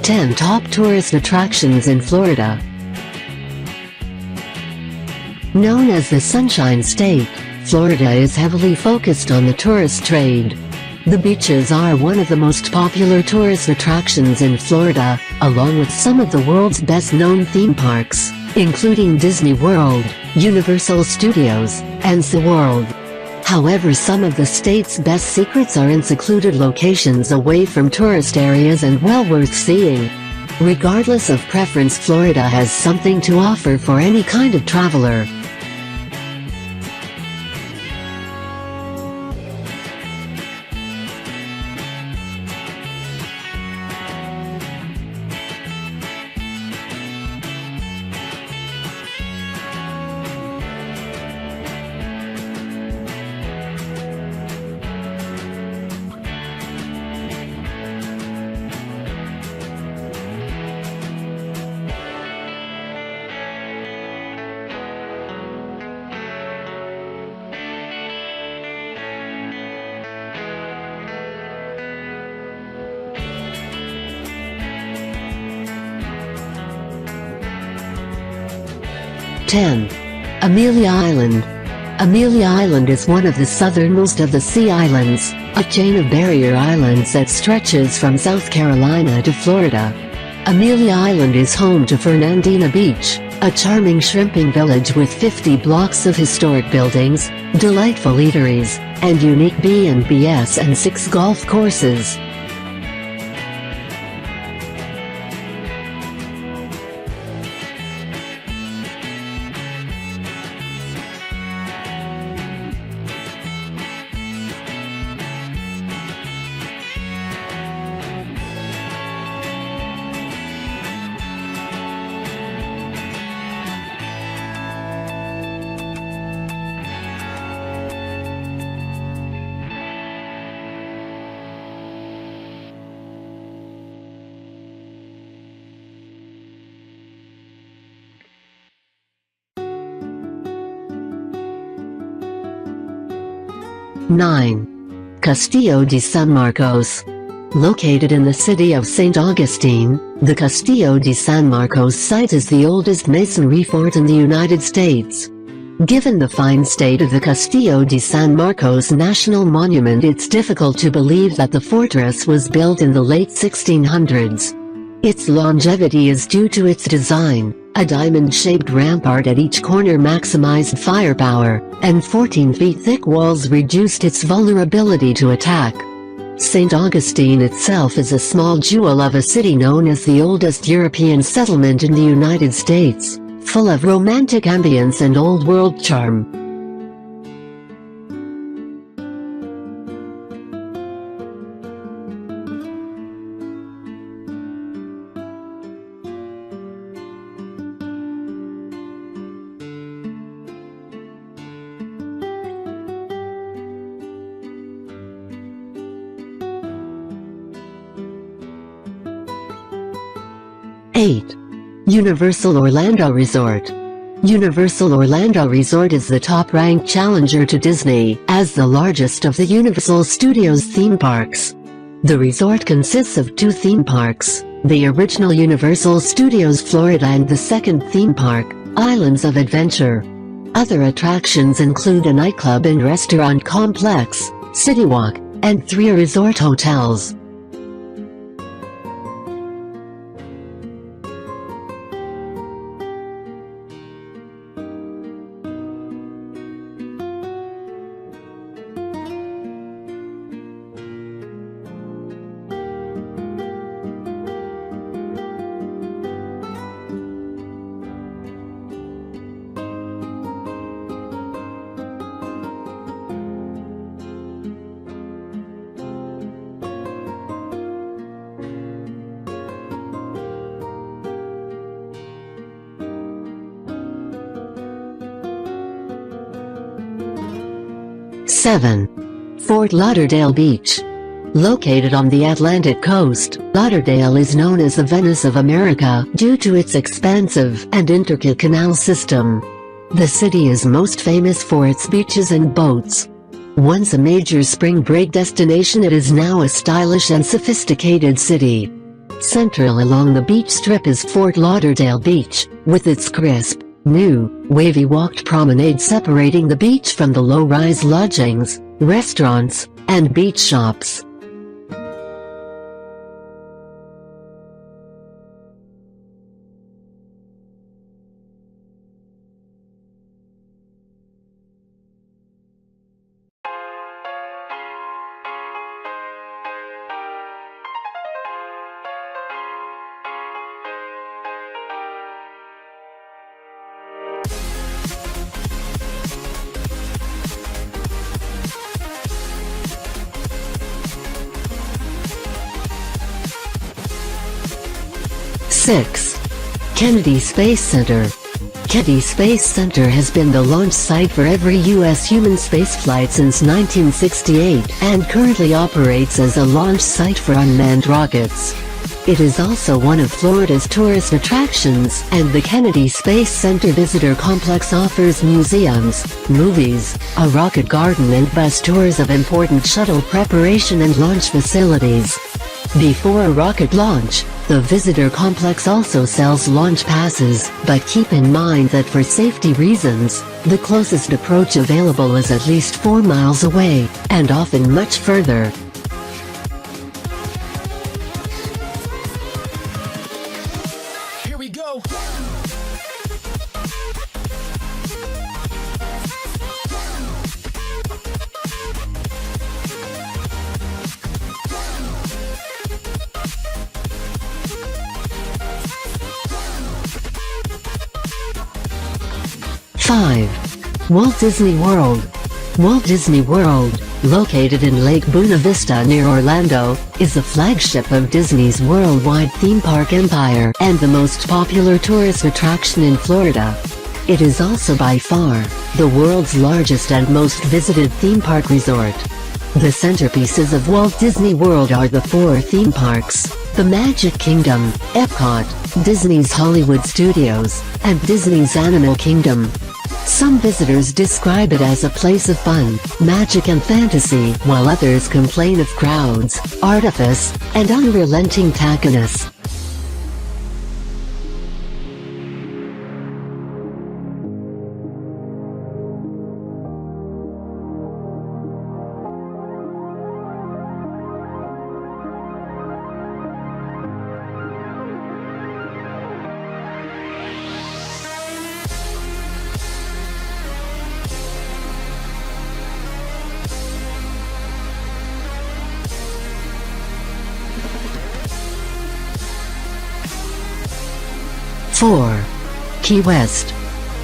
10 Top Tourist Attractions in Florida. Known as the Sunshine State, Florida is heavily focused on the tourist trade. The beaches are one of the most popular tourist attractions in Florida, along with some of the world's best-known theme parks, including Disney World, Universal Studios, and SeaWorld. However, some of the state's best secrets are in secluded locations away from tourist areas and well worth seeing. Regardless of preference, Florida has something to offer for any kind of traveler. Amelia Island. Amelia Island is one of the southernmost of the Sea Islands, a chain of barrier islands that stretches from South Carolina to Florida. Amelia Island is home to Fernandina Beach, a charming shrimping village with 50 blocks of historic buildings, delightful eateries, and unique B&Bs and 6 golf courses. Castillo de San Marcos. Located in the city of St. Augustine, the Castillo de San Marcos site is the oldest masonry fort in the United States. Given the fine state of the Castillo de San Marcos National Monument, it's difficult to believe that the fortress was built in the late 1600s. Its longevity is due to its design. A diamond-shaped rampart at each corner maximized firepower, and 14 feet thick walls reduced its vulnerability to attack. St. Augustine itself is a small jewel of a city known as the oldest European settlement in the United States, full of romantic ambience and old-world charm. Universal Orlando Resort. Universal Orlando Resort is the top-ranked challenger to Disney, as the largest of the Universal Studios theme parks. The resort consists of 2 theme parks, the original Universal Studios Florida and the second theme park, Islands of Adventure. Other attractions include a nightclub and restaurant complex, City Walk, and 3 resort hotels. Fort Lauderdale Beach. Located on the Atlantic coast, Lauderdale is known as the Venice of America due to its expansive and intricate canal system. The city is most famous for its beaches and boats. Once a major spring break destination, it is now a stylish and sophisticated city. Central along the beach strip is Fort Lauderdale Beach, with its crisp, new, wavy walked promenade separating the beach from the low-rise lodgings, restaurants, and beach shops. Six. Kennedy Space Center. Kennedy Space Center has been the launch site for every U.S. human spaceflight since 1968 and currently operates as a launch site for unmanned rockets. It is also one of Florida's tourist attractions, and the Kennedy Space Center Visitor Complex offers museums, movies, a rocket garden and bus tours of important shuttle preparation and launch facilities. Before a rocket launch, the visitor complex also sells launch passes, but keep in mind that for safety reasons, the closest approach available is at least 4 miles away, and often much further. Here we go. 5. Walt Disney World. Walt Disney World, located in Lake Buena Vista near Orlando, is the flagship of Disney's worldwide theme park empire and the most popular tourist attraction in Florida. It is also by far the world's largest and most visited theme park resort. The centerpieces of Walt Disney World are the 4 theme parks: the Magic Kingdom, Epcot, Disney's Hollywood Studios, and Disney's Animal Kingdom. Some visitors describe it as a place of fun, magic and fantasy, while others complain of crowds, artifice, and unrelenting tackiness. Four. Key West.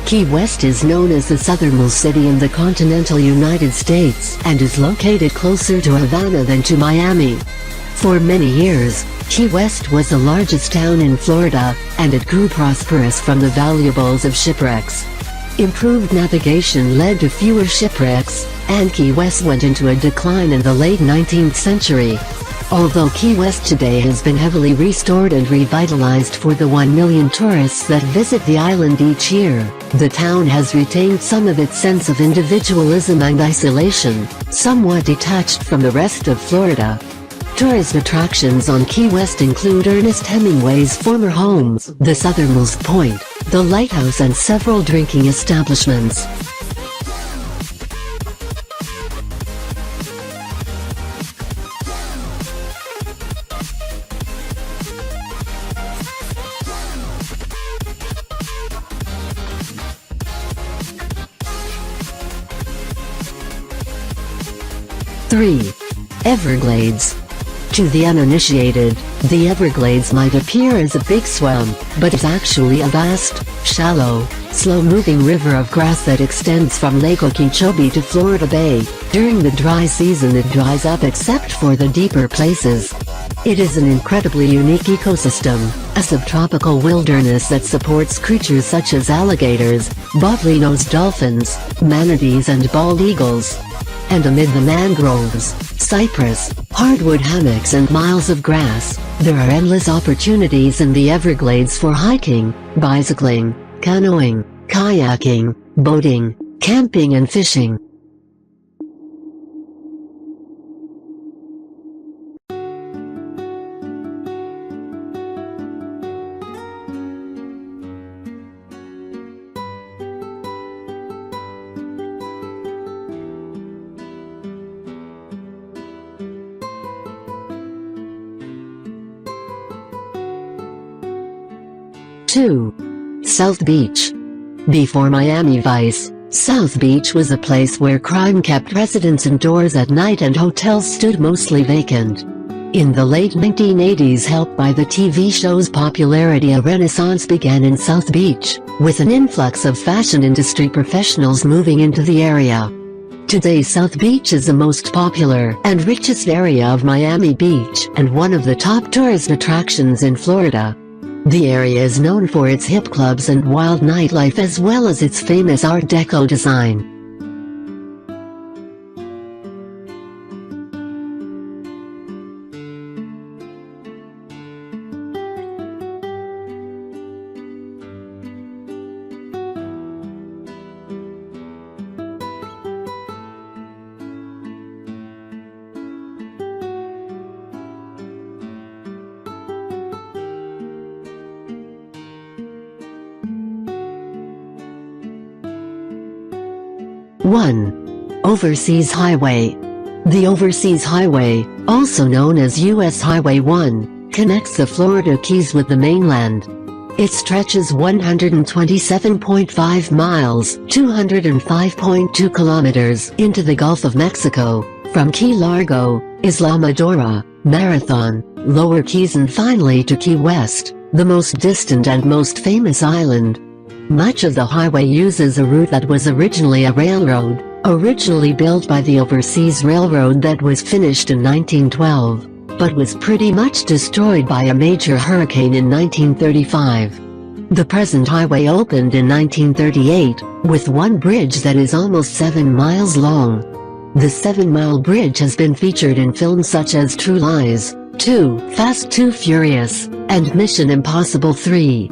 Key West is known as the southernmost city in the continental United States and is located closer to Havana than to Miami. For many years, Key West was the largest town in Florida, and it grew prosperous from the valuables of shipwrecks. Improved navigation led to fewer shipwrecks, and Key West went into a decline in the late 19th century. Although Key West today has been heavily restored and revitalized for the 1 million tourists that visit the island each year, the town has retained some of its sense of individualism and isolation, somewhat detached from the rest of Florida. Tourist attractions on Key West include Ernest Hemingway's former home, the southernmost point, the lighthouse and several drinking establishments. Three. Everglades. To the uninitiated, the Everglades might appear as a big swamp, but it's actually a vast, shallow, slow-moving river of grass that extends from Lake Okeechobee to Florida Bay. During the dry season it dries up except for the deeper places. It is an incredibly unique ecosystem, a subtropical wilderness that supports creatures such as alligators, bottlenose dolphins, manatees and bald eagles. And amid the mangroves, cypress, hardwood hammocks and miles of grass, there are endless opportunities in the Everglades for hiking, bicycling, canoeing, kayaking, boating, camping and fishing. 2. South Beach. Before Miami Vice, South Beach was a place where crime kept residents indoors at night and hotels stood mostly vacant. In the late 1980s, helped by the TV show's popularity, a renaissance began in South Beach, with an influx of fashion industry professionals moving into the area. Today, South Beach is the most popular and richest area of Miami Beach and one of the top tourist attractions in Florida. The area is known for its hip clubs and wild nightlife, as well as its famous Art Deco design. One. Overseas Highway. The Overseas Highway, also known as U.S. Highway 1, connects the Florida Keys with the mainland. It stretches 127.5 miles (205.2 kilometers) into the Gulf of Mexico, from Key Largo, Isla Madura, Marathon, Lower Keys, and finally to Key West, the most distant and most famous island. Much of the highway uses a route that was originally a railroad, originally built by the Overseas Railroad that was finished in 1912, but was pretty much destroyed by a major hurricane in 1935. The present highway opened in 1938, with one bridge that is almost 7 miles long. The 7-mile bridge has been featured in films such as True Lies, 2, Fast 2 Furious, and Mission Impossible 3.